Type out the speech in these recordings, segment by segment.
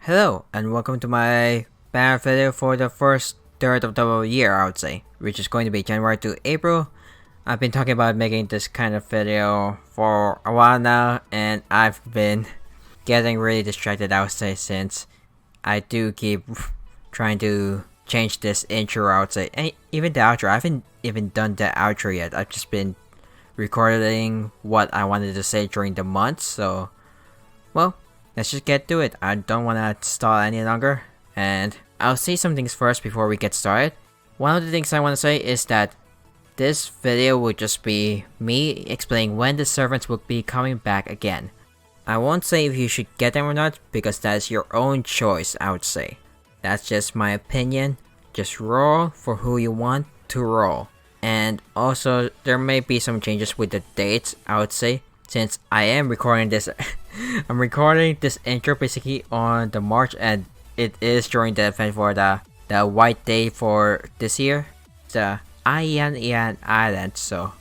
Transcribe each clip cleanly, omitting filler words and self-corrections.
Hello and welcome to my banner video for the first third of the year, I would say, which is going to be January to April. I've been talking about making this kind of video for a while now, and I've been getting really distracted, I would say, since I do keep trying to change this intro, I would say, and even the outro. I haven't even done the outro yet. I've just been recording what I wanted to say during the month, so, well, let's just get to it. I don't want to stall any longer, and I'll say some things first before we get started. One of the things I want to say is that this video will just be me explaining when the servants will be coming back again. I won't say if you should get them or not, because that is your own choice, I would say. That's just my opinion. Just roll for who you want to roll. And also, there may be some changes with the dates, I would say, since I am recording this. I'm recording this intro basically on the March, and it is during the event for the White Day for this year, the Ian Island, so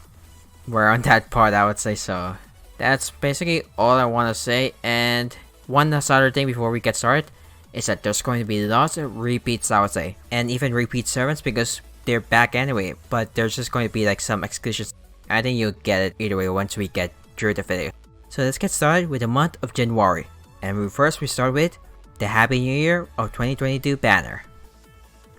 we're on that part, I would say. So that's basically all I want to say. And one other thing before we get started is that there's going to be lots of repeats, I would say, and even repeat servants because they're back anyway, but there's just going to be like some exclusions. I think you'll get it either way once we get through the video. So let's get started with the month of January, and we start with the Happy New Year of 2022 banner.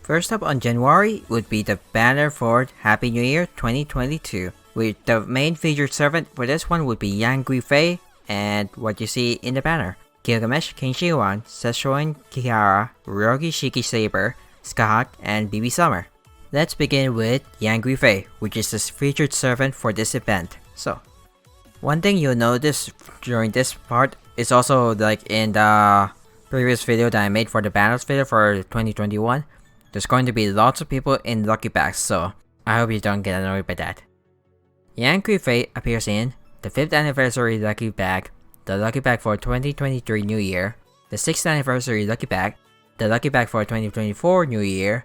First up on January would be the banner for Happy New Year 2022, with the main featured servant for this one would be young Guifei, and what you see in the banner: Gilgamesh, Qin Shi Huang, Sesshoin Kiara, Ryougi, Shiki, Saber, Scathach, and BB Summer. Let's begin with Yang Guifei, which is the featured servant for this event. So, one thing you'll notice during this part is also like in the previous video that I made for the banners video for 2021, there's going to be lots of people in lucky bags, so I hope you don't get annoyed by that. Yang Guifei appears in the 5th anniversary lucky bag, the lucky bag for 2023 New Year, the 6th anniversary lucky bag, the lucky bag for 2024 New Year,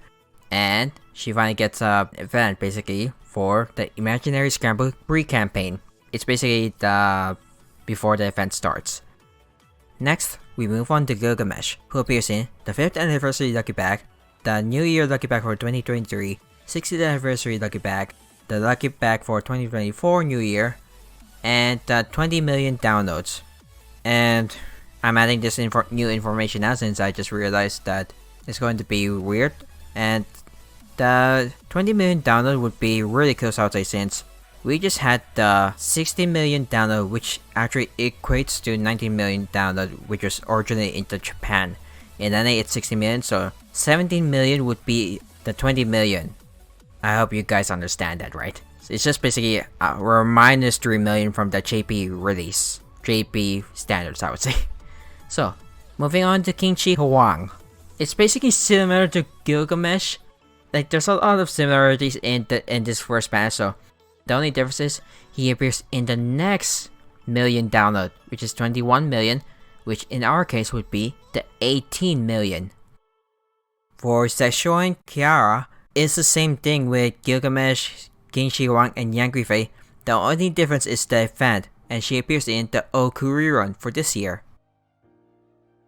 and she finally gets a event basically for the Imaginary Scramble pre-campaign. It's basically the before the event starts. Next, we move on to Gilgamesh, who appears in the 5th anniversary lucky bag, the New Year lucky bag for 2023, 60th anniversary lucky bag, the lucky bag for 2024 New Year, and the 20 million downloads. And I'm adding this new information now since I just realized that it's going to be weird, and the 20 million download would be really close, I would say, since we just had the 60 million download, which actually equates to 19 million download, which was originally into Japan. In NA it's 60 million, so 17 million would be the 20 million. I hope you guys understand that, right? So it's just basically we're minus 3 million from the JP release. JP standards, I would say. So, moving on to Qin Shi Huang. It's basically similar to Gilgamesh. Like, there's a lot of similarities in this first banner, so the only difference is he appears in the next million download, which is 21 million, which in our case would be the 18 million. For Sesshoin Kiara, it's the same thing with Gilgamesh, Qin Shi Huang, and Yang Guifei. The only difference is the event, and she appears in the Oku run for this year.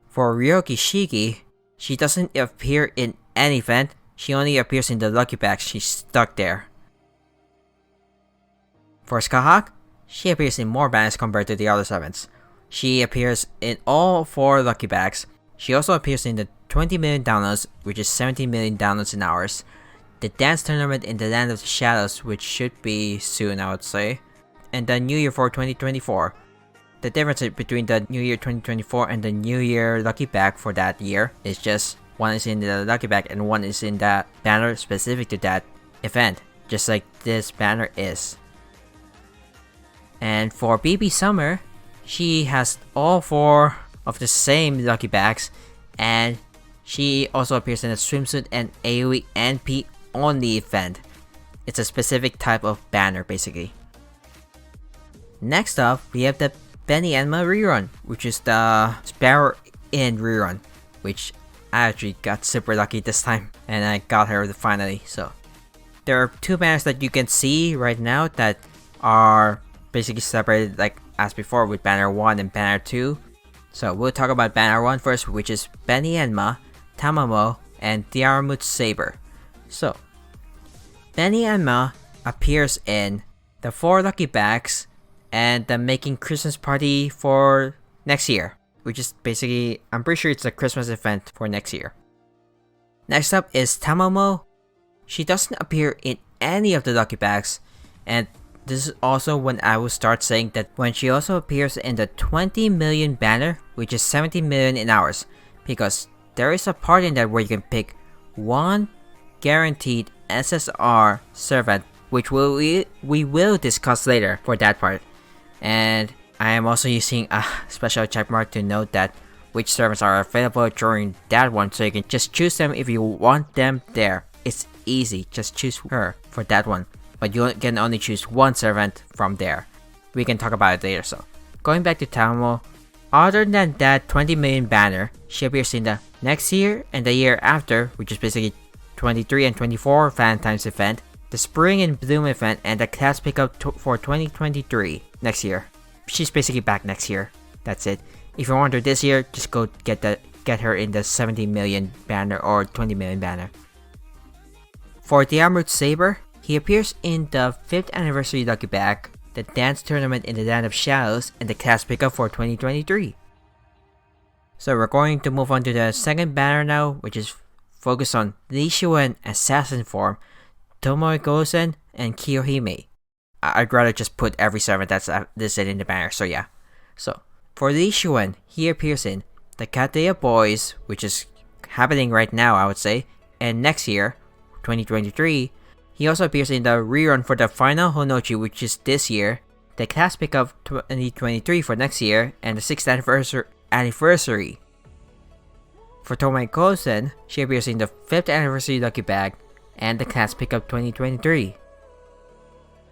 For Ryougi Shiki, she doesn't appear in any event, she only appears in the lucky bags, she's stuck there. For Scathach, she appears in more banners compared to the other servants. She appears in all 4 lucky bags. She also appears in the 20 million downloads, which is 17 million downloads in hours. The dance tournament in the Land of the Shadows, which should be soon, I would say. And the New Year for 2024. The difference between the New Year 2024 and the New Year lucky bag for that year is just one is in the lucky bag and one is in that banner specific to that event, just like this banner is. And for BB Summer, she has all 4 of the same lucky bags, and she also appears in a swimsuit and AoE NP only event. It's a specific type of banner basically. Next up, we have the Beni Enma rerun, which is the Sparrow Inn rerun, which I actually got super lucky this time, and I got her finally. So there are 2 banners that you can see right now that are basically separated like as before with banner 1 and banner 2. So we'll talk about banner 1 first, which is Beni Enma, Tamamo, and Diarmuid Saber. So, Beni Enma appears in the 4 lucky bags and the making Christmas party for next year, which is basically, I'm pretty sure it's a Christmas event for next year. Next up is Tamamo. She doesn't appear in any of the lucky bags, and this is also when I will start saying that when she also appears in the 20 million banner, which is 70 million in hours, because there is a part in that where you can pick one guaranteed SSR servant, which we will discuss later for that part. And I am also using a special checkmark to note that which servants are available during that one, so you can just choose them if you want them there. It's easy, just choose her for that one, but you can only choose one servant from there. We can talk about it later. So, going back to Tamamo, other than that 20 million banner, she appears in the next year and the year after, which is basically 23 and 24 Valentine's event, the Spring and Bloom event, and the class pickup for 2023 next year. She's basically back next year. That's it. If you want her this year, just go get her in the 70 million banner or 20 million banner. For Diarmuid Saber, he appears in the 5th anniversary lucky bag, the dance tournament in the Land of Shadows, and the class pickup for 2023. So we're going to move on to the second banner now, which is focused on Li Shuwen assassin form, Tomoe Gozen, and Kiyohime. I'd rather just put every servant that's listed in the banner, so yeah. So, for Li Shuwen, he appears in the Kateya Boys, which is happening right now, I would say, and next year, 2023, he also appears in the rerun for the final Honochi, which is this year, the class pickup 2023 for next year, and the 6th anniversary. For Tomoe Gozen, she appears in the 5th anniversary lucky bag, and the class pickup 2023.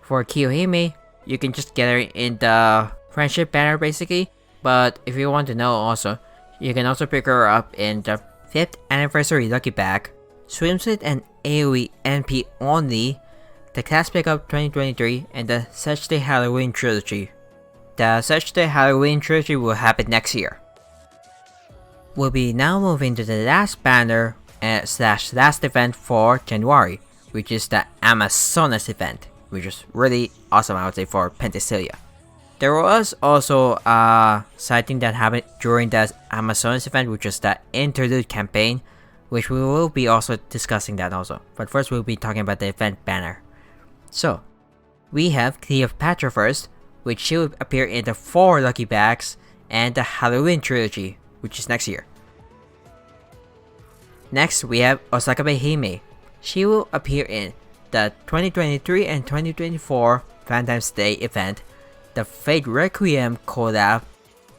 For Kiyohime, you can just get her in the friendship banner basically, but if you want to know also, you can also pick her up in the 5th anniversary lucky bag, swimsuit and AoE NP only, the class pickup 2023, and the Sesshoin Halloween trilogy. The Sesshoin Halloween trilogy will happen next year. We'll be now moving to the last banner slash last event for January, which is the Amazonas event, which is really awesome, I would say, for Penthesilea. There was also a sighting that happened during the Amazonas event, which is the interlude campaign, which we will be also discussing that also. But first we'll be talking about the event banner. So, we have Cleopatra first, which she will appear in the 4 lucky bags and the Halloween trilogy, which is next year. Next, we have Osakabehime. She will appear in the 2023 and 2024 Valentine's Day event, the Fate Requiem collab.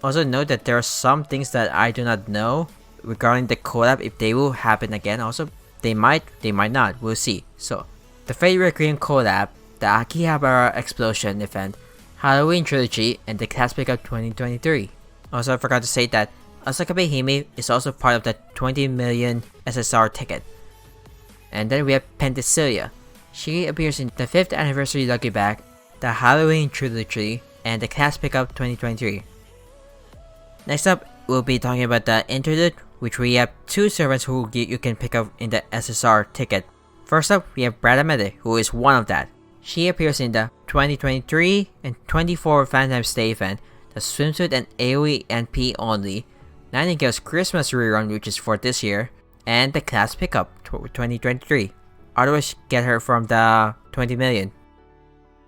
Also note that there are some things that I do not know regarding the collab, if they will happen again. Also, they might not, we'll see. So, the Fate Requiem collab, the Akihabara Explosion event, Halloween trilogy, and the class pickup 2023. Also, I forgot to say that Osakabehime is also part of the 20 million SSR ticket. And then we have Penthesilea. She appears in the 5th anniversary lucky bag, the Halloween trilogy, and the class pickup 2023. Next up, we'll be talking about the interlude, which we have 2 servants who you can pick up in the SSR ticket. First up, we have Bradamante, who is one of that. She appears in the 2023 and 24 Valentine's Day event, the swimsuit and AoE NP only, Nightingale's Christmas rerun, which is for this year, and the class pickup 2023. Otherwise, get her from the 20 million.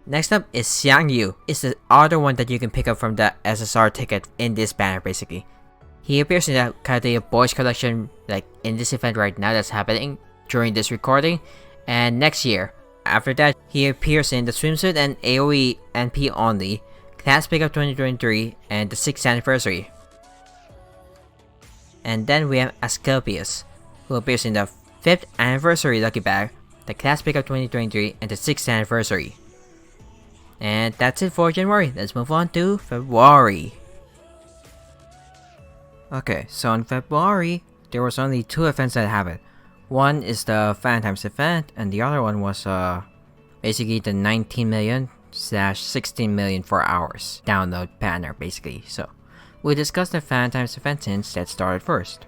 Next up is Xiang Yu. It's the other one that you can pick up from the SSR ticket in this banner basically. He appears in the Kateya Boys collection, like in this event right now that's happening during this recording, and next year. After that, he appears in the swimsuit and AoE NP only, class pickup 2023, and the 6th anniversary. And then we have Asclepius, who appears in the 5th anniversary lucky bag, the class pickup 2023, and the 6th anniversary. And that's it for January. Let's move on to February. Okay, so in February, there was only 2 events that happened. One is the Valentine's event, and the other one was basically the 19 million / 16 million for hours download banner basically. So we'll discuss the fan times event since that started first.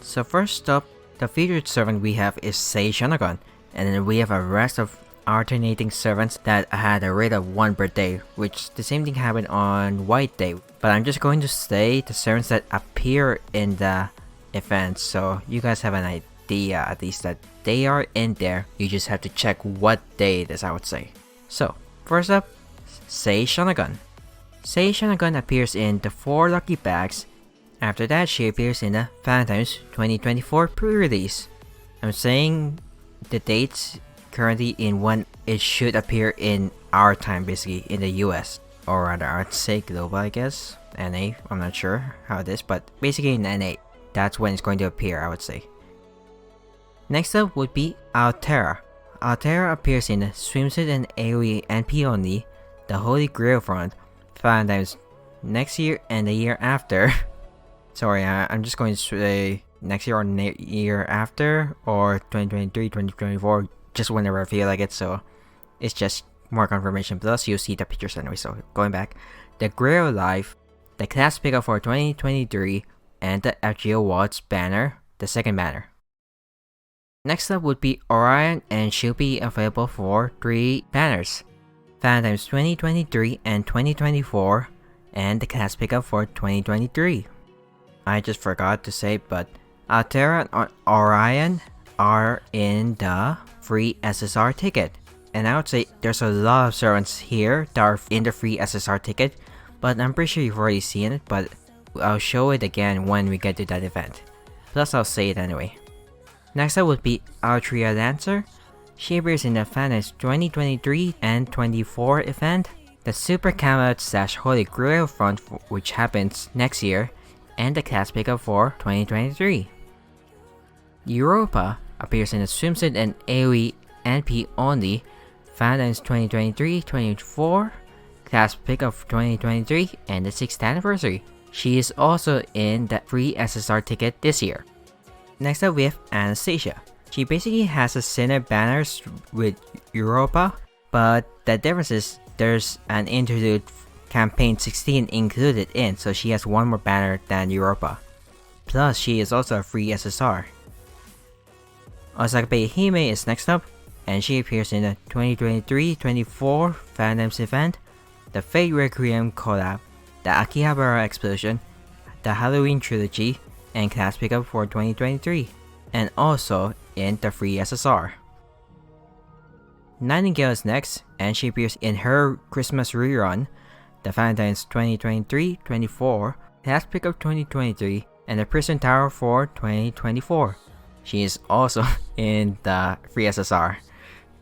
So first up, the featured servant we have is Sei Shounagon, and then we have a rest of alternating servants that had a rate of 1 per day, which the same thing happened on White Day, but I'm just going to say the servants that appear in the event, so you guys have an idea at least that they are in there. You just have to check what day it is, I would say. So first up, Sei Shounagon. Sei Shounagon appears in the 4 lucky bags. After that, she appears in the Phantoms 2024 pre-release. I'm saying the dates currently in when it should appear in our time, basically in the US, or rather I'd say global, I guess. NA, I'm not sure how it is, but basically in NA, that's when it's going to appear, I would say. Next up would be Altera. Altera appears in the swimsuit and AoE NP only, the Holy Grail front, Phantoms next year and the year after. Sorry, I'm just going to say next year or year after, or 2023, 2024, just whenever I feel like it, so it's just more confirmation. Plus, you'll see the pictures anyway, so going back. The Grail Life, the class pickup for 2023, and the FGO Watts banner, the second banner. Next up would be Orion, and she'll be available for 3 banners. Phantoms 2023 and 2024, and the class pickup for 2023. I just forgot to say, but Altera and Orion are in the free SSR ticket. And I would say there's a lot of servants here that are in the free SSR ticket, but I'm pretty sure you've already seen it, but I'll show it again when we get to that event. Plus I'll say it anyway. Next up would be Altria Lancer. She appears in the Phantoms 2023 and 24 event, the Super Camelot / Holy Grail front, which happens next year, and the class pickup for 2023. Europa appears in the swimsuit and AoE NP only, Phantoms 2023-24, class pickup for 2023, and the 6th anniversary. She is also in the free SSR ticket this year. Next up we have Anastasia. She basically has a similar banners with Europa, but the difference is there's an interlude campaign 16 included in, so she has one more banner than Europa. Plus, she is also a free SSR. Osakabehime is next up, and she appears in the 2023-24 Phantoms event, the Fate Requiem collab, the Akihabara explosion, the Halloween trilogy, and class pickup for 2023, and also in the free SSR. Nightingale is next, and she appears in her Christmas rerun, the Phantoms 2023-24, class pickup 2023, and the Prison Tower for 2024. She is also in the free SSR.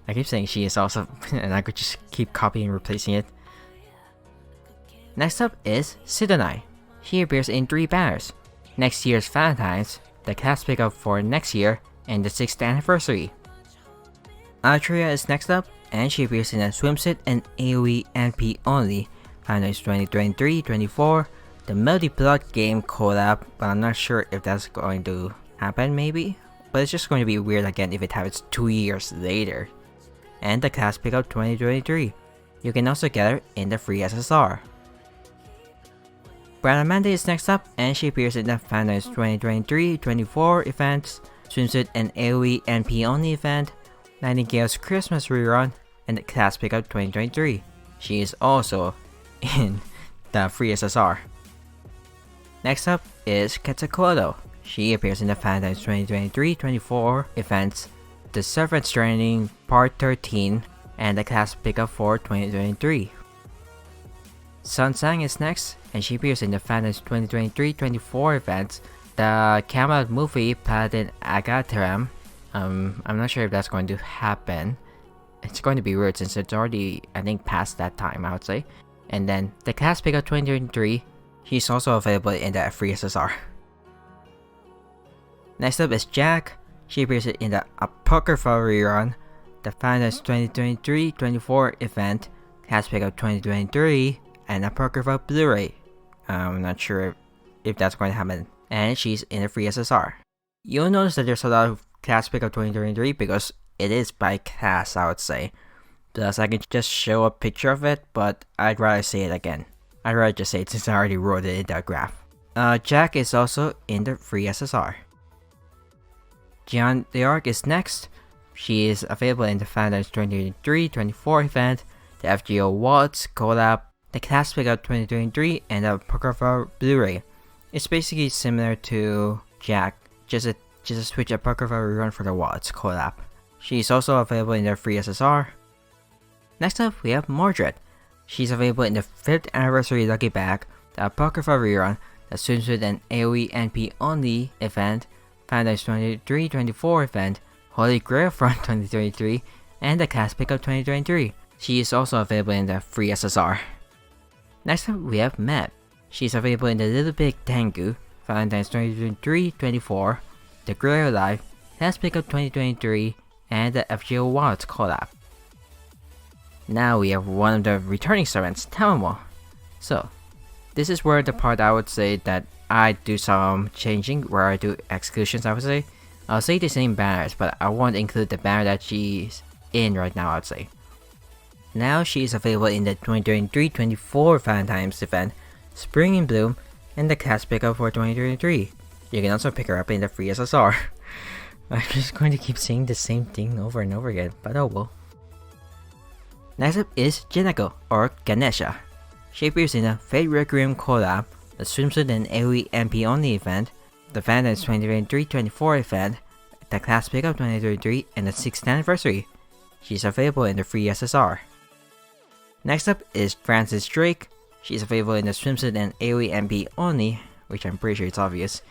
I keep saying she is also, and I could just keep copying and replacing it. Next up is Sitonai. She appears in 3 banners: next year's Valentine's, the class pickup for next year, and the 6th anniversary. Altria is next up, and she appears in a swimsuit and AoE NP only, Phantoms 2023-24, the multi-plot game collab, but I'm not sure if that's going to happen maybe, but it's just going to be weird again if it happens 2 years later. And the class pickup 2023. You can also get her in the free SSR. Bradamante is next up, and she appears in the Phantoms 2023-24 events, swimsuit and AoE NP only event, Nightingale's Christmas rerun, and the class pickup 2023. She is also in the free SSR. Next up is Quetzalcoatl. She appears in the Phantoms 2023-24 events, the Servant's Training Part 13, and the class pickup for 2023. Sanzang is next, and she appears in the Phantoms 2023-24 events, the Camelot movie Paladin Agateram. I'm not sure if that's going to happen. It's going to be weird since it's already, I think, past that time, I would say. And then the class pickup 2023, she's also available in the free SSR. Next up is Jack. She appears in the Apocrypha rerun, the Phantoms 2023-24 event, class pickup 2023, and Apocrypha Blu-ray. I'm not sure if that's going to happen. And she's in the free SSR. You'll notice that there's a lot of class pickup 2023 because it is by class, I would say. Plus, I can just show a picture of it, but I'd rather say it again. I'd rather just say it since I already wrote it in that graph. Jack is also in the free SSR. Jeanne D'Arc is next. She is available in the Fandoms 2023-24 event, the FGO Waltz collab, the Class Pickup 2023, and the Apocrypha Blu-ray. It's basically similar to Jack, just a switch Apocrypha rerun for the Waltz collab. She is also available in the free SSR. Next up, we have Mordred. She's available in the 5th anniversary Lucky Bag, the Apocrypha rerun, the swimsuit and AoE NP only event, Fandoms 23-24 event, Holy Grail Front 2023, and the Class Pickup 2023. She is also available in the free SSR. Next up, we have Medb. She is available in the Little Big Tengu, Valentine's 2023-24, the Grail Live, Class Pickup 2023, and the FGO Waltz collab. Now we have one of the returning servants, Tamamo. So, this is where the part I would say that I do some changing, where I do exclusions I would say. I'll say the same banners, but I won't include the banner that she's in right now I would say. Now she is available in the 2023-24 Valentine's event, Spring in Bloom, and the Class Pickup for 2023. You can also pick her up in the free SSR. I'm just going to keep saying the same thing over and over again, but oh well. Next up is Shounagon, or Ganesha. She appears in the Fate Requiem collab, the swimsuit and AoE MP only event, the Fandoms 2023-24 event, the Class Pickup 2023, and the 6th anniversary. She's available in the free SSR. Next up is Frances Drake. She's available in the swimsuit and AoE MP only, which I'm pretty sure it's obvious,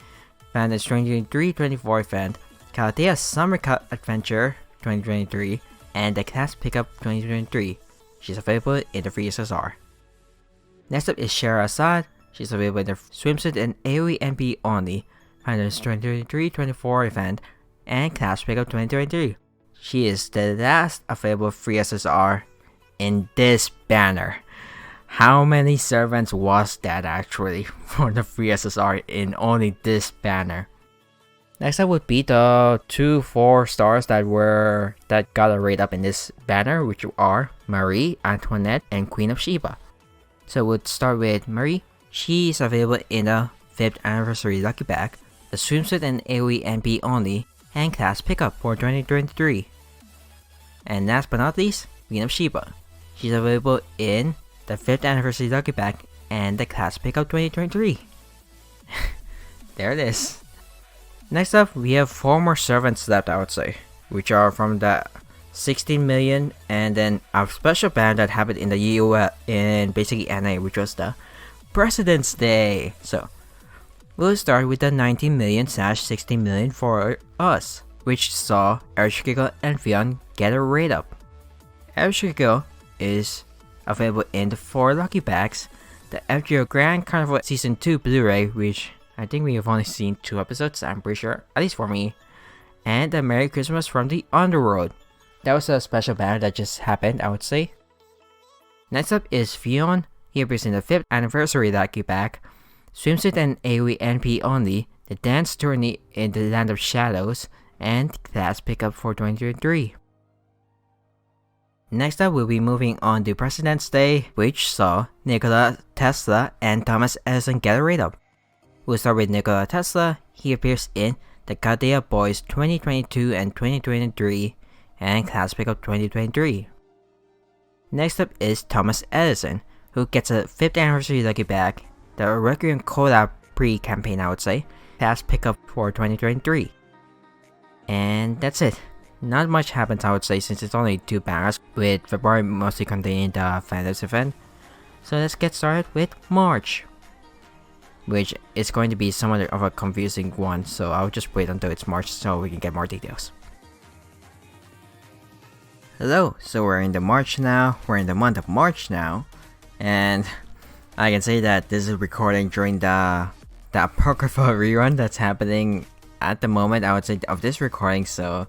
Fandoms 2023-24 event, Caldea Summer Cut Adventure 2023, and the Class Pickup 2023. She's available in the free SSR. Next up is Scheherazade. She's available in the swimsuit and AoE MP only, Fandoms 2023-24 event, and Class Pickup 2023. She is the last available free SSR in this banner. How many servants was that actually for the free SSR in only this banner? Next up would be the 2 4-stars that got a rate up in this banner, which are Marie, Antoinette, and Queen of Sheba. So we'll start with Marie. She is available in the 5th anniversary Lucky Bag, the swimsuit and AoE NP only, and Class Pickup for 2023. And last but not least, Queen of Sheba. She's available in the 5th anniversary Lucky Bag and the Class Pickup 2023. There it is. Next up, we have 4 more servants left I would say, which are from the 16 million and then a special ban that happened in the US in basically NA, which was the President's Day. So, we'll start with the 19 million/16 million for us, which saw Ershkigal and Fion get a rate up. Ershkigal is available in the 4 Lucky Bags, the FGO Grand Carnival Season 2 Blu-ray, which I think we have only seen 2 episodes, I'm pretty sure, at least for me, and the Merry Christmas from the Underworld. That was a special banner that just happened, I would say. Next up is Fion. He appears in the 5th anniversary Lucky Bag, swimsuit and AoE NP only, the dance tourney in the Land of Shadows, and Class Pickup for 2023. Next up, we'll be moving on to President's Day, which saw Nikola Tesla and Thomas Edison get a rate up. We'll start with Nikola Tesla. He appears in the Caldea Boys 2022 and 2023, and Class Pickup 2023. Next up is Thomas Edison, who gets a 5th anniversary Lucky Bag, the Requiem collab pre-campaign I would say, Class Pickup for 2023. And that's it. Not much happens I would say since it's only 2 banners, with February mostly containing the Fandoms event. So let's get started with March, which is going to be somewhat of a confusing one, so I'll just wait until it's March so we can get more details. Hello, so we're in the month of March now, and I can say that this is recording during the Apocrypha rerun that's happening at the moment I would say of this recording, so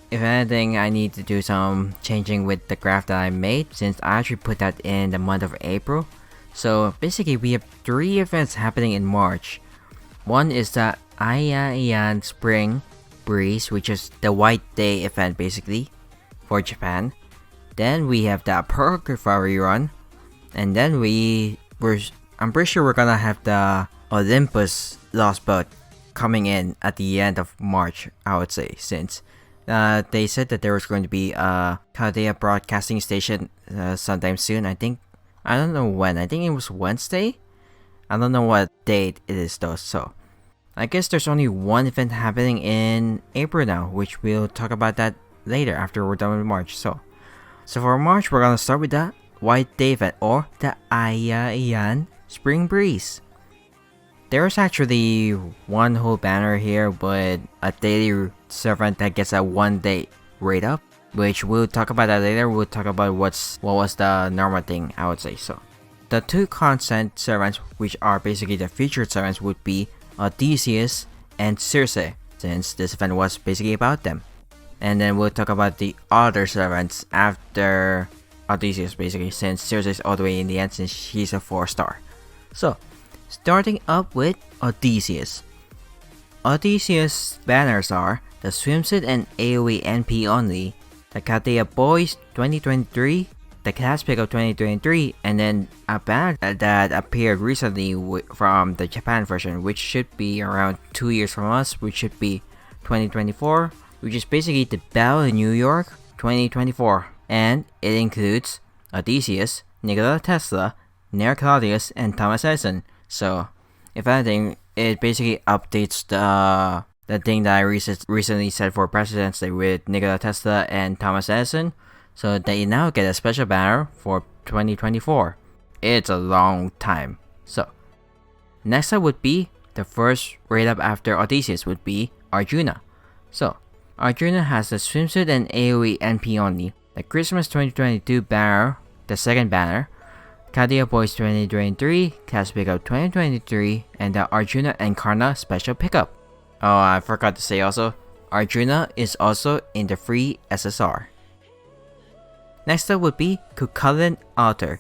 if anything I need to do some changing with the graph that I made since I actually put that in the month of April. So basically we have 3 events happening in March. One is the Aiyan Spring Breeze, which is the White Day event basically for Japan. Then we have the Apocrypha rerun, and then we I'm pretty sure we're gonna have the Olympus Lost Boat coming in at the end of March, I would say, since they said that there was going to be a Chaldea broadcasting station sometime soon. I don't know when. I think it was Wednesday. I don't know what date it is though. So I guess there's only one event happening in April now, which we'll talk about that later after we're done with March. So for March, we're gonna start with the White Day event, or the Ayayan Spring Breeze. There's actually one whole banner here with a daily servant that gets a 1-day rate up, which we'll talk about that later. We'll talk about what was the normal thing, I would say. So the two consent servants, which are basically the featured servants, would be Odysseus and Circe, since this event was basically about them. And then we'll talk about the other servants after Odysseus, basically, since Circe is all the way in the end, since she's a 4-star. So starting up with Odysseus. Odysseus' banners are the swimsuit and AoE NP only, the Chaldea Boys 2023, the class pick of 2023, and then a banner that appeared recently from the Japan version, which should be around 2 years from us, which should be 2024, which is basically the Battle in New York 2024, and it includes Odysseus, Nikola Tesla, Nero Claudius, and Thomas Edison. So if anything, it basically updates the thing that I recently said for President's Day with Nikola Tesla and Thomas Edison. So they now get a special banner for 2024. It's a long time. So next up would be the first rate up after Odysseus would be Arjuna. So Arjuna has the swimsuit and AoE NP only, the Christmas 2022 banner, the second banner, Chaldea Boys 2023, class pickup 2023, and the Arjuna and Karna special pickup. Oh, I forgot to say also, Arjuna is also in the free SSR. Next up would be Cucullin Alter.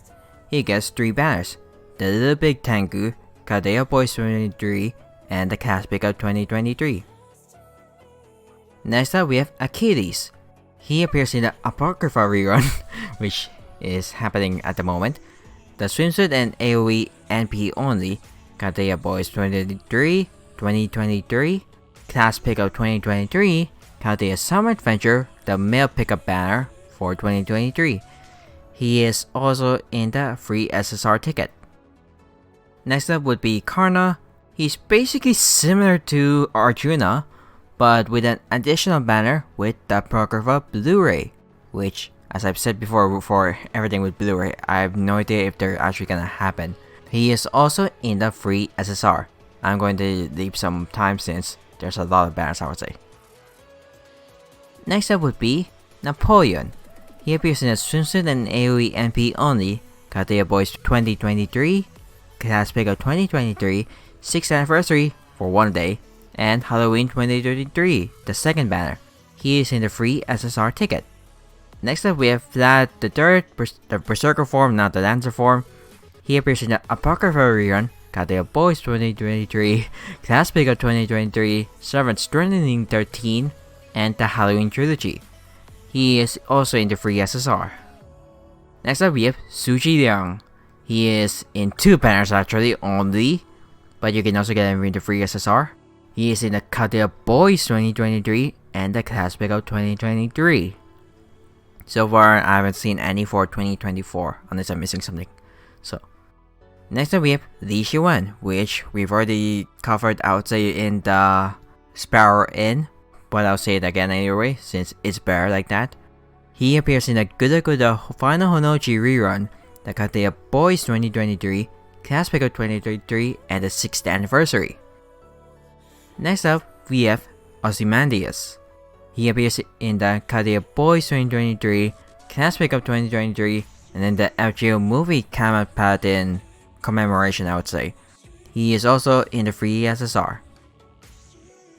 He gets 3 banners, the Little Big Tengu, Chaldea Boys 2023, and the class pickup 2023. Next up we have Achilles. He appears in the Apocrypha rerun, which is happening at the moment. The swimsuit and AoE NP only, Chaldea Boys 2023, 2023, class pickup 2023, Chaldea Summer Adventure, the male pickup banner for 2023. He is also in the free SSR ticket. Next up would be Karna. He's basically similar to Arjuna, but with an additional banner with the Apocrypha Blu-ray, which, as I've said before, for everything with Blu-ray, I have no idea if they're actually gonna happen. He is also in the free SSR. I'm going to leave some time since there's a lot of banners, I would say. Next up would be Napoleon. He appears in a swimsuit and AoE NP only, Chaldea Boys 2023, class pickup 2023, 6th anniversary for 1 day, and Halloween 2033, the second banner. He is in the free SSR ticket. Next up we have Vlad III, the Berserker form, not the Lancer form. He appears in the Apocrypha rerun, Chaldea Boys 2023, class pickup 2023, Servants 2013, and the Halloween trilogy. He is also in the free SSR. Next up we have Suji Liang. He is in 2 banners actually only, but you can also get him in the free SSR. He is in the Chaldea Boys 2023 and the class pickup 2023. So far, I haven't seen any for 2024, unless I'm missing something. So, next up we have Li Xiwen, which we've already covered, I would say, in the Sparrow Inn, but I'll say it again anyway, since it's better like that. He appears in the Guda Guda Final Honoji rerun, the Chaldea Boys 2023, class pickup 2023, and the 6th anniversary. Next up, we have Ozymandias. He appears in the Chaldea Boys 2023, class pickup 2023, and then the FGO movie Kamat Paladin commemoration, I would say. He is also in the free SSR.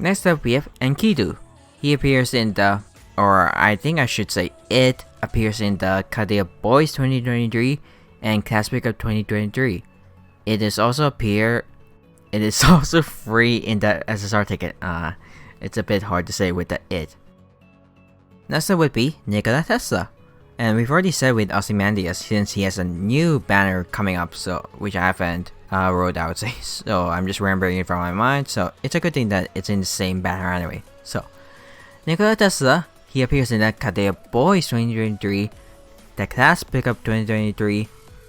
Next up, we have Enkidu. He appears in the, or I think I should say it appears in the Chaldea Boys 2023 and class pickup 2023. It is also free in the SSR ticket. It's a bit hard to say with the it. Next up would be Nikola Tesla. And we've already said with Ozymandias, since he has a new banner coming up, so which I haven't wrote out, say. So I'm just remembering it from my mind, so it's a good thing that it's in the same banner anyway. So, Nikola Tesla, he appears in the Kadea Boys 2023, the Class Pickup 2023,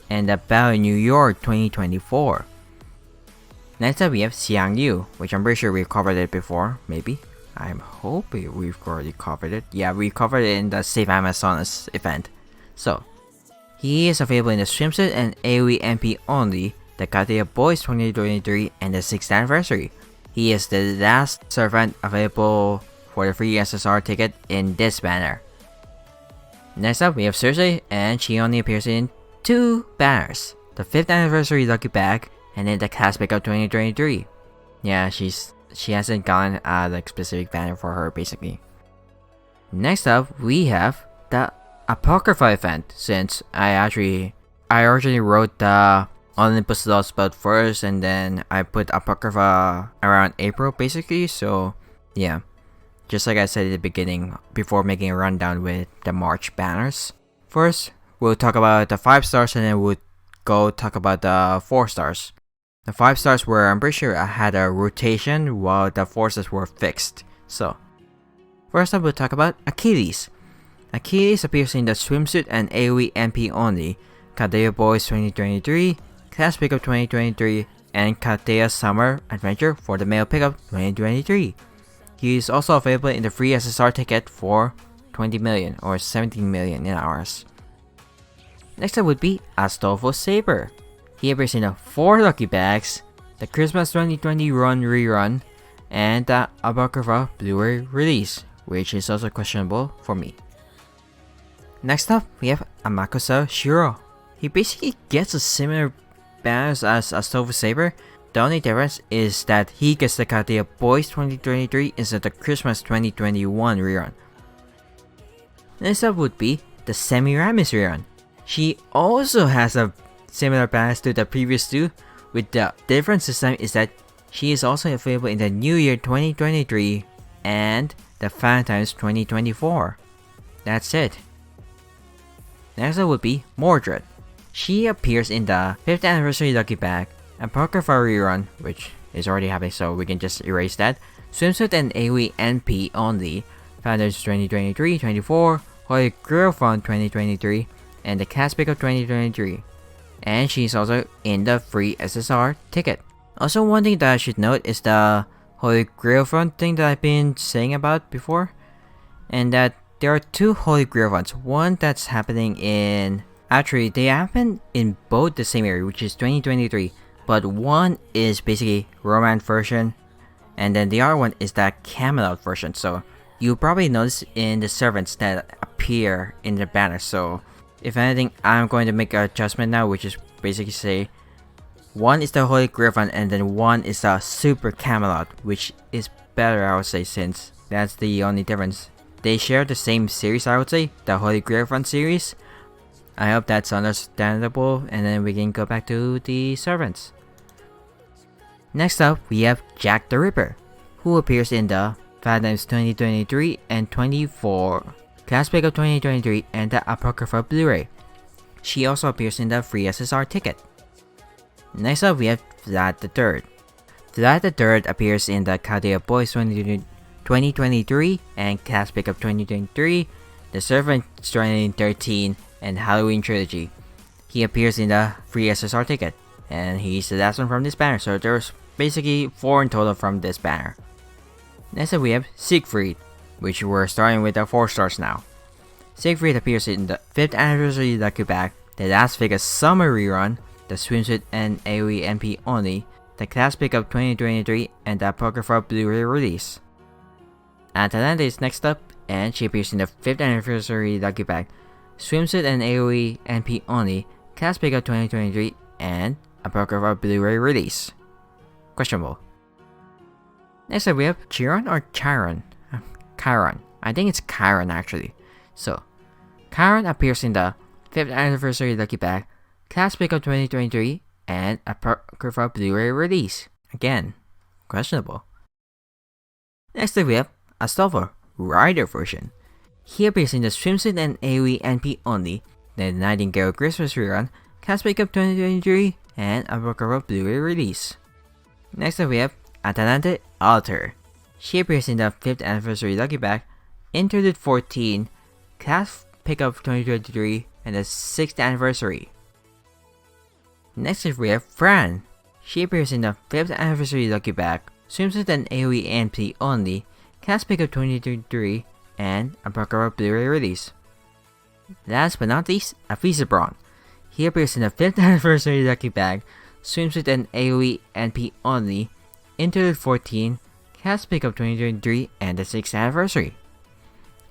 and the Battle in New York 2024. Next up we have Xiang Yu, which I'm pretty sure we've covered it before, maybe. I'm hoping we've already covered it. Yeah, we covered it in the Save Amazonas event. So, he is available in the swimsuit and AoE MP only, the Kadea Boys 2023 and the 6th anniversary. He is the last servant available for the free SSR ticket in this banner. Next up we have Cersei, and she only appears in 2 banners. The 5th anniversary lucky bag and then the Class Pickup 2023. Yeah, she hasn't gotten a specific banner for her basically. Next up we have the Apocrypha event, since I originally wrote the Olympus Lost Spell first and then I put Apocrypha around April basically, so yeah. Just like I said at the beginning before making a rundown with the March banners. First, we'll talk about the 5 stars and then we'll go talk about the 4 stars. The 5 stars were, I'm pretty sure I had a rotation while the 4 stars were fixed. So, first up we'll talk about Achilles. Achilles appears in the swimsuit and AoE MP only, Kadea Boys 2023, Class Pickup 2023, and Kadea Summer Adventure for the Male Pickup 2023. He is also available in the free SSR ticket for 20 million or 17 million in hours. Next up would be Astolfo Saber. He appears in the 4 lucky bags, the Christmas 2020 run rerun, and the Apocrypha Blu-ray release, which is also questionable for me. Next up, we have Amakusa Shiro. He basically gets a similar banners as Astolfo Saber. The only difference is that he gets the Kadea Boys 2023 instead of the Christmas 2021 rerun. Next up would be the Semiramis rerun. She also has a similar banners to the previous 2, with the difference this time is that she is also available in the New Year 2023 and the Valentine's 2024. That's it. Next up would be Mordred. She appears in the 5th anniversary lucky bag, Apocrypha rerun, which is already happening so we can just erase that, swimsuit and AoE NP only, Valentine's 2023-24, Holy Grail Fund 2023, and the Class Pickup 2023. And she's also in the free SSR ticket. Also, one thing that I should note is the Holy Grail Front thing that I've been saying about before, and that there are 2 Holy Grail Fronts. One that's happening in... Actually, they happen in both the same area, which is 2023, but one is basically Romance version, and then the other one is that Camelot version. So you'll probably notice in the servants that appear in the banner. So if anything, I'm going to make an adjustment now, which is basically say one is the Holy Griffin and then one is the Super Camelot, which is better I would say, since that's the only difference. They share the same series, I would say, the Holy Griffin series. I hope that's understandable, and then we can go back to the servants. Next up, we have Jack the Ripper, who appears in the Valentine's 2023 and 24, Class Pickup 2023, and the Apocrypha Blu-ray. She also appears in the free SSR ticket. Next up, we have Vlad the Third. Vlad the Third appears in the Kadea Boys 2023 and Class Pickup 2023, the Servant 2013, and Halloween Trilogy. He appears in the free SSR ticket, and he's the last one from this banner, so there's basically 4 in total from this banner. Next up we have Siegfried, which we're starting with the 4 stars now. Siegfried appears in the 5th anniversary lucky bag, the Las Vegas summer rerun, the swimsuit and AoE MP only, the Class Pickup 2023, and the Apocrypha Blu-ray release. Atalanta is next up, and she appears in the 5th anniversary lucky bag, swimsuit and AoE NP only, Class Pickup 2023, and Apocrypha Blu-ray release. Questionable. Next up we have Chiron or Chiron? Chiron. I think it's Chiron actually. So, Chiron appears in the 5th anniversary lucky bag, Class Pickup 2023, and Apocrypha Blu-ray release. Again, questionable. Next up we have Astolfo Rider version. He appears in the swimsuit and AoE NP only, then Nightingale Christmas rerun, Cast Makeup 2023, and a Bokaro Blu-ray release. Next up we have Atalante Altera. She appears in the 5th anniversary Lucky Bag, Interlude 14, Cast Pickup 2023, and the 6th anniversary. Next up we have Fran. She appears in the 5th anniversary Lucky Bag, swimsuit and AoE NP only, Cast Pickup 2023, and a Bokaro Blu-ray release. Last but not least, Afisabron. He appears in the 5th anniversary Lucky Bag, swimsuit and AoE NP only, Interlude 14, Cast Pickup 2023, and the 6th anniversary.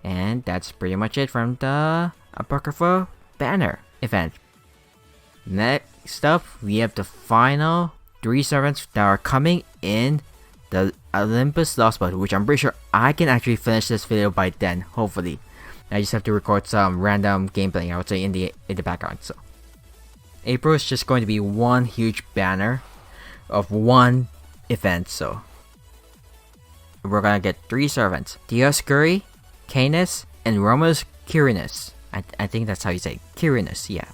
And that's pretty much it from the Apocrypha banner event. Next up, we have the final 3 servants that are coming in the Olympus Lost Mode, which I'm pretty sure I can actually finish this video by then, hopefully. I just have to record some random gameplay, I would say, in the background. So April is just going to be one huge banner of one event, so we're gonna get 3 servants: Dioscuri, Canis, and Romulus Quirinus. I think that's how you say it. Quirinus, yeah.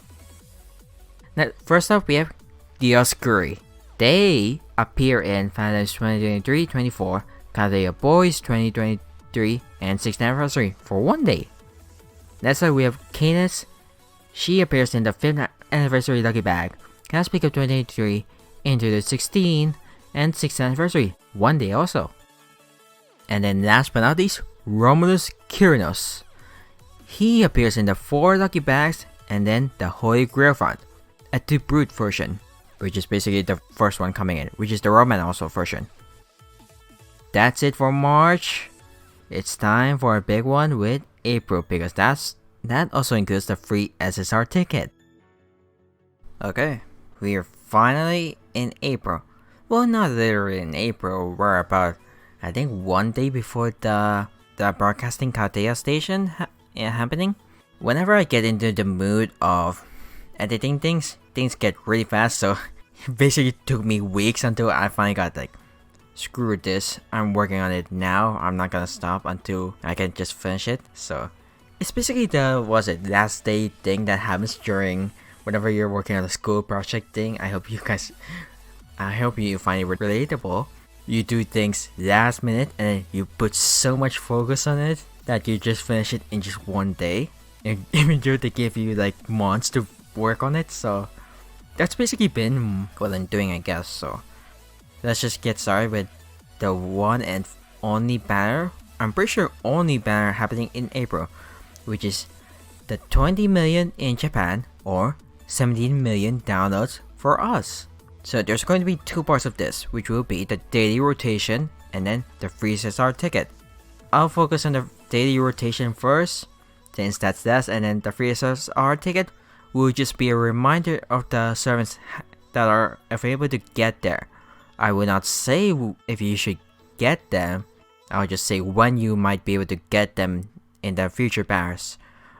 Now, first up we have Dioscuri. They appear in Final Fantasy 2023-24, Kaguya Boys 2023, and 6th anniversary for one day. Next up we have Canis. She appears in the 5th anniversary Lucky Bag, Cast Pickup 2023, into the 16, and 6th anniversary, one day also. And then last but not least, Romulus Quirinus. He appears in the 4 Lucky Bags and then the Holy Grail Front, a 2 Brute version, which is basically the first one coming in, which is the Roman also version. That's it for March. It's time for a big one with April, because that also includes the free SSR ticket. Okay, we are finally in April. Well, not literally in April, we're about, I think, one day before the broadcasting Katea station happening. Whenever I get into the mood of editing things get really fast, so it basically took me weeks until I finally got like, screw this, I'm working on it now, I'm not gonna stop until I can just finish it. So it's basically the, last day thing that happens during whenever you're working on a school project thing. I hope you find it relatable. You do things last minute and then you put so much focus on it that you just finish it in just one day, and even though they give you like months to work on it. So that's basically been what I'm doing, I guess. So let's just get started with the one and only banner, I'm pretty sure only banner happening in April, which is the 20 million in Japan or 17 million downloads for us. So there's going to be 2 parts of this, which will be the daily rotation and then the free SSR ticket. I'll focus on the daily rotation first, since that's last, and then the free SSR ticket will just be a reminder of the servants that are available to get there. I will not say if you should get them, I'll just say when you might be able to get them in the future banners.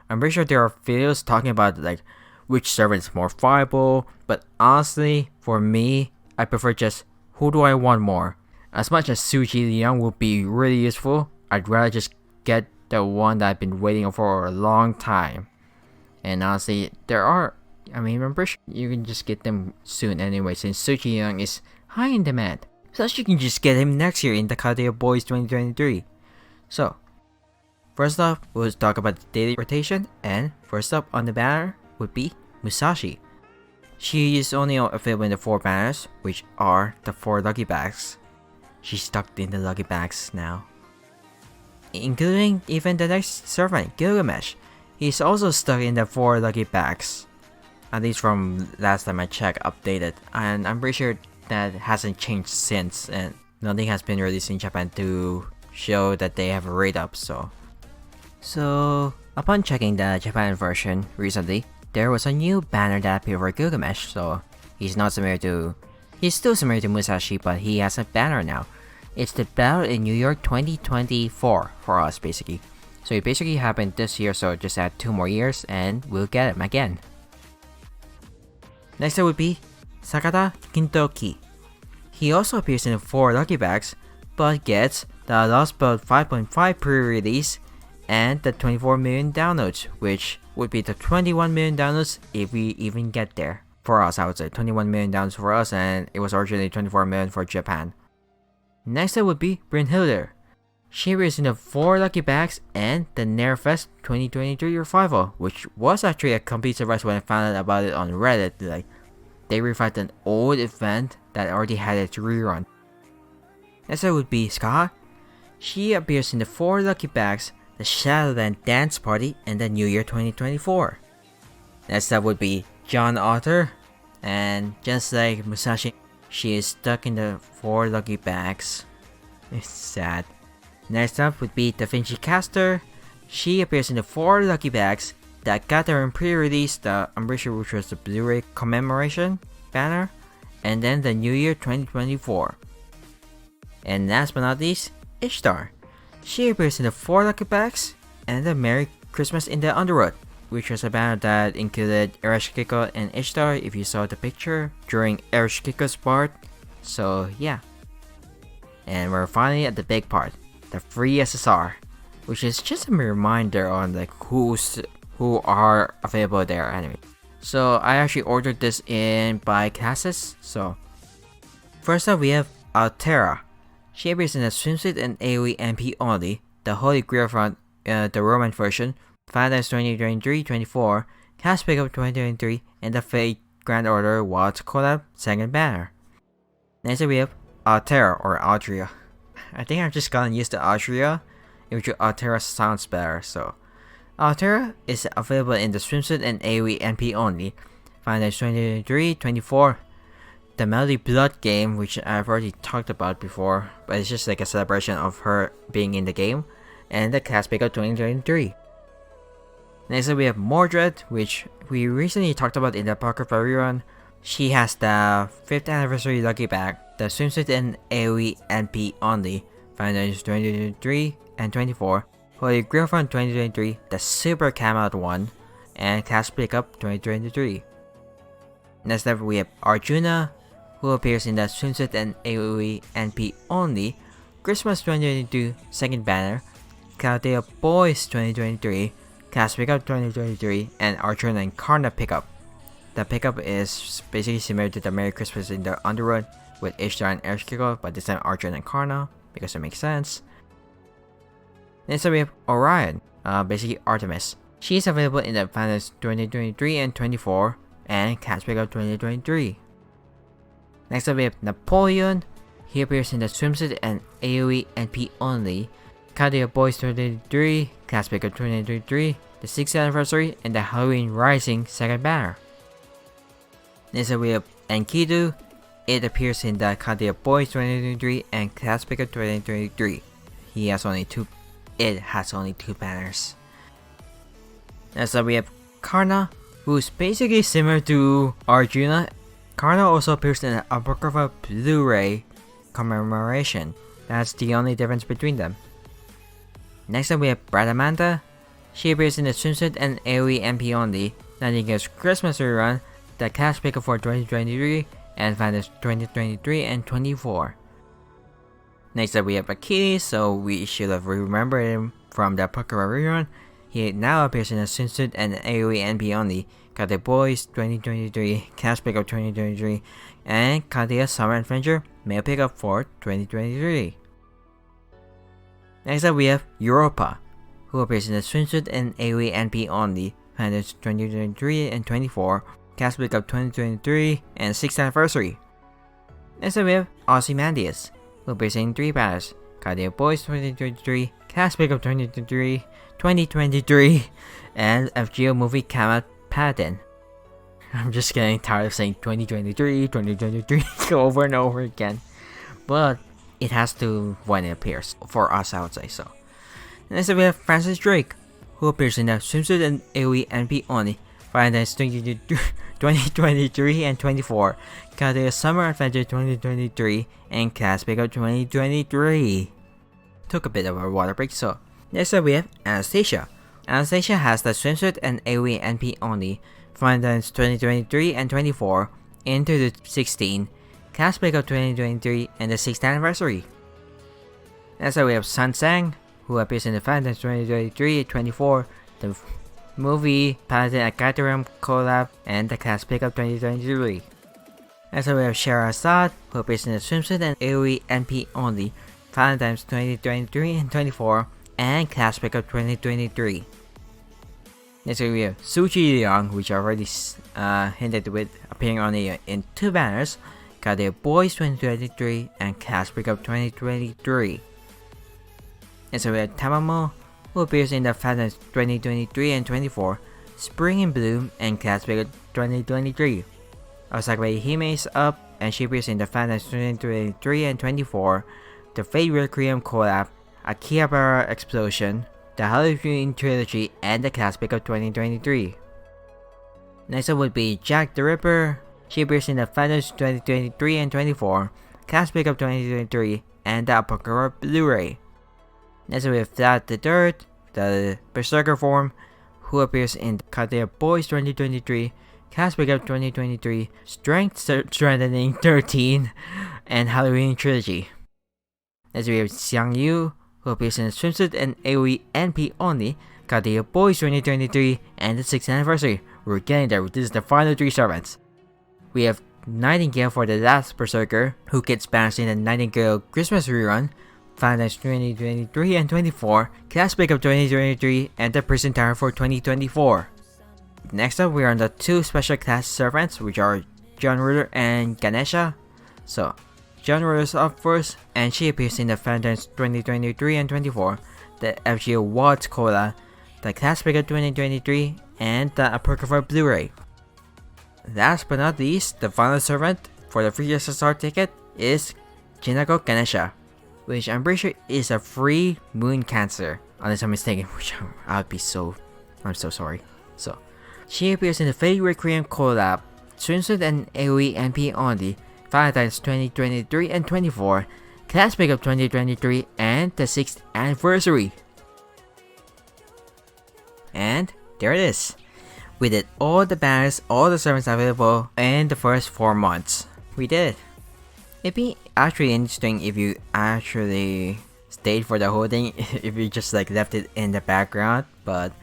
I'm pretty sure there are videos talking about like which servant is more viable, but honestly, for me, I prefer just who do I want more. As much as Suji Liang would be really useful, I'd rather just get the one that I've been waiting for a long time. And honestly, I'm pretty sure you can just get them soon anyway, since Suji Liang is high in demand. Plus you can just get him next year in the Kaguya Boys 2023. So, first off, we'll talk about the daily rotation, and first up on the banner would be Musashi. She is only available in the 4 banners, which are the 4 Lucky Bags. She's stuck in the Lucky Bags now. Including even the next servant, Gilgamesh. He's also stuck in the 4 Lucky Bags. At least from last time I checked, updated. And I'm pretty sure that hasn't changed since, and nothing has been released in Japan to show that they have a rate up. So upon checking the Japan version recently, there was a new banner that appeared for Gilgamesh, so he's still similar to Musashi, but he has a banner now. It's the Battle in New York 2024 for us, basically. So it basically happened this year, so just add 2 more years and we'll get him again. Next up would be Sakata Kintoki. He also appears in the 4 Lucky Bags, but gets the Lost Belt 5.5 pre-release and the 24 million downloads, which would be the 21 million downloads if we even get there. For us, I would say 21 million downloads for us, and it was originally 24 million for Japan. Next up would be Brynhilde. She appears in the 4 Lucky Bags and the Nerfest 2023 Revival, which was actually a complete surprise when I found out about it on Reddit. Like, they revived an old event that already had its rerun. Next up would be Scathach. She appears in the 4 Lucky Bags, the Shadowland Dance Party, and the New Year 2024. Next up would be John Otter, and just like Musashi, she is stuck in the 4 Lucky Bags. It's sad. Next up would be Da Vinci Caster. She appears in the 4 Lucky Bags that got their pre-release, I'm pretty sure which was the Blu-ray commemoration banner, and then the New Year 2024. And last but not least, Ishtar. She appears in the 4 Lucky Bags and the Merry Christmas in the Underworld, which was a banner that included Ereshkigal and Ishtar if you saw the picture during Ereshkigal's part. So yeah. And we're finally at the big part, the free SSR, which is just a reminder on like who are available there anyway. So I actually ordered this in by classes. So first up we have Altera. She appears in the swimsuit and AoE MP only, the Holy Grail from the Roman version, Valentine's 2023-24, Cast Pickup 2023, and the Fate Grand Order Wilds Collab second banner. Next up we have Altera or Altria. I think I'm just gonna use the Altria, in which Altera sounds better. So Altera is available in the swimsuit and AoE MP only, Valentine's 2023-24. The Melody Blood game, which I've already talked about before, but it's just like a celebration of her being in the game, and the Cast Pickup 2023. Next up we have Mordred, which we recently talked about in the Pocket rerun. She has the 5th anniversary lucky bag, the swimsuit and AoE MP only, Valentine's 2023 and 24, Holy Grail from 2023, the Super Camelot one, and Cast Pickup 2023. Next up we have Arjuna, who appears in the swimsuit and AoE NP only, Christmas 2022 second banner, Chaldea Boys 2023, Cast Pickup 2023, and Arjuna and Karna pickup. The pickup is basically similar to the Merry Christmas in the Underworld with Ishtar and Ereshkigal, but this time Arjuna and Karna, because it makes sense. Next up we have Orion, basically Artemis. She is available in the Finals 2023 and 24, and Cast Pickup 2023. Next up we have Napoleon. He appears in the swimsuit and AoE NP only, Chaldea Boys 2023, Cast Pickup 2023, the 6th anniversary, and the Halloween Rising second banner. Next up we have Enkidu. It appears in the Chaldea Boys 2023 and Cast Pickup 2023. It has only two banners. Next up we have Karna, who's basically similar to Arjuna. Karna also appears in the Apocrypha Blu-ray commemoration. That's the only difference between them. Next up we have Bradamante. She appears in the swimsuit and AoE MP only, Nightingale's Christmas rerun, the Cast Pickup for 2023, and Finals 2023 and 24. Next up we have Achilles, so we should have remembered him from the Apocrypha rerun. He now appears in a swimsuit and AoE NP only, Chaldea Boys 2023, Cast Pickup 2023, and Chaldea Summer Adventure Male Pickup for 2023. Next up we have Europa, who appears in the swimsuit and AoE NP only, Finals 2023 and 24, Cast Pickup 2023, and 6th anniversary. Next up we have Ozymandias, who appears in 3 banners, Chaldea Boys 2023, Cast Pickup 2023, and FGO movie Camelot Paladin. I'm just getting tired of saying 2023 over and over again. But it has to when it appears, for us I would say so. Next up we have Francis Drake, who appears in the swimsuit and AoE NP only, Valentine's 2023 and 24, Chaldea Summer Adventure 2023, and Cast Pickup 2023. Took a bit of a water break, so next up we have Anastasia. Anastasia has the swimsuit and AoE NP only, Valentine's 2023 and 24, into the 16, Cast Pickup 2023, and the 6th anniversary. Next up we have Sanzang. who appears in the Valentine's 2023-24, the movie Paladin Academy collab, and the class pickup 2023. Next we have Scheherazade, who appears in the swimsuit and AoE NP only, Valentine's 2023 and 24, and class pickup 2023. Next we have Suji Liang, which I already hinted with appearing only in 2 banners, got their Boys 2023 and class pickup 2023. Next we have Tamamo, who appears in the Valentine's 2023 and 24, Spring in Bloom and class pickup 2023. Osakabehime is up, and she appears in the Valentine's 2023 and 24, the Fate Requiem collab, Akihabara Explosion, the Halloween Trilogy, and the class pickup 2023. Next up would be Jack the Ripper. She appears in the Valentine's 2023 and 24, class pickup 2023, and the Apocalypse Blu-ray. Next up we have Vlad the Third, the Berserker form, who appears in the Katia Boys 2023, Cast Pickup 2023, Strength Strengthening 13, and Halloween Trilogy. Next we have Xiang Yu, who appears in the swimsuit and AoE NP only, Katia Boys 2023, and the 6th anniversary. We're getting there, this is the final 3 servants. We have Nightingale for the last Berserker, who gets banished in the Nightingale Christmas rerun, Valentine's 2023 and 24, Class Pickup 2023, and the Prison Tower for 2024. Next up, we are on the 2 special class servants, which are John Ruler and Ganesha. So, John Ruler is up first, and she appears in the Valentine's 2023 and 24, the FGO Watts Cola, the Class Pickup 2023, and the Apocrypha Blu-ray. Last but not least, the final servant for the free SSR ticket is Jinago Ganesha, which I'm pretty sure is a free Moon Cancer, unless I'm mistaken, which I'm so sorry. So, she appears in the Fate Requiem collab, swimsuit and AoE NP only, Valentine's 2023 and 24, Class Pickup 2023, and the 6th anniversary. And there it is. We did all the banners, all the servants available in the first 4 months. We did it. It'd be actually interesting if you actually stayed for the whole thing, if you just like left it in the background, but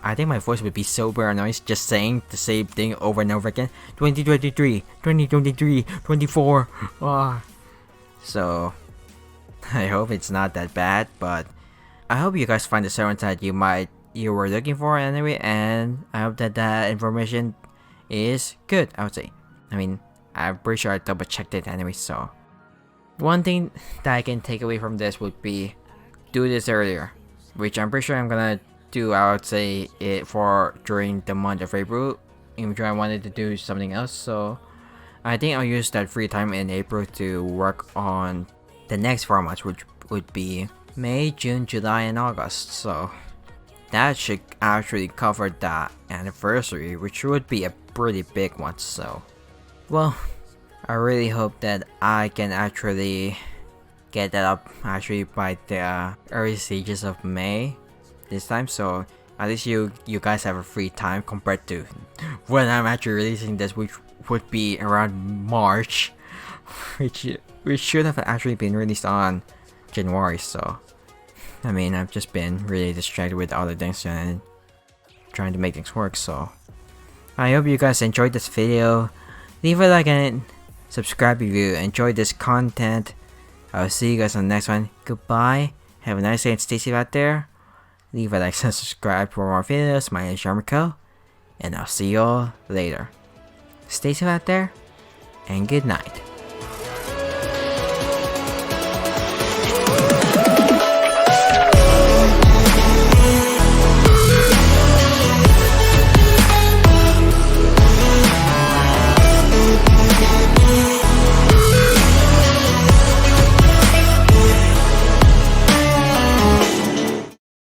I think my voice would be super annoying just saying the same thing over and over again. 2023, 2023, 24. So, I hope it's not that bad, but I hope you guys find the servants that you were looking for anyway, and I hope that that information is good, I would say. I mean, I'm pretty sure I double checked it anyway, so. One thing that I can take away from this would be do this earlier, which I'm pretty sure I'm gonna do, I would say, it for during the month of April, in which I wanted to do something else, so I think I'll use that free time in April to work on the next 4 months, which would be May, June, July, and August, so that should actually cover the anniversary, which would be a pretty big one, so. Well, I really hope that I can actually get that up actually by the early stages of May this time, so at least you guys have a free time compared to when I'm actually releasing this, which would be around March, which should have actually been released on January, so I mean, I've just been really distracted with other things and trying to make things work, so I hope you guys enjoyed this video. Leave a like and subscribe if you enjoyed this content. I'll see you guys on the next one. Goodbye, have a nice day and stay safe out there. Leave a like and subscribe for more videos. My name is Jarmiko, and I'll see you all later. Stay safe out there, and good night.